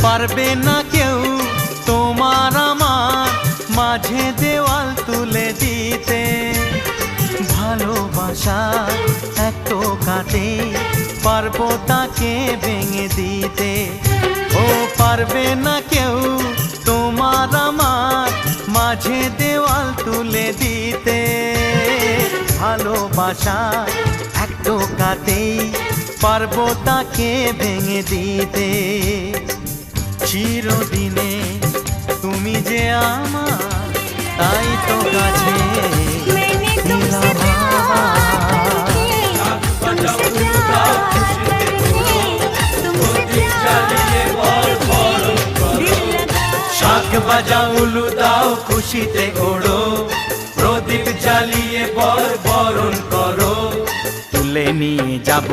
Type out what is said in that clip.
পারবে না কেউ তোমার আমার মাঝে দেওয়াল তুলে দিতে। ভালোবাসা এক টোকাতে পারবো তাকে ভেঙে দিতে। ও পারবে না কেউ তোমার আমার মাঝে দেওয়াল তুলে দিতে। ভালোবাসা এক টোকাতেই পারবো তাকে ভেঙে দিতে। চিরদিনে তুমি যে আমার, তাই তো কাছে দিলাম শাঁখ বাজাও উলু দাও খুশিতে ওড়ো, প্রদীপ জ্বালিয়ে বর বরণ করো, তুলে নিয়ে যাব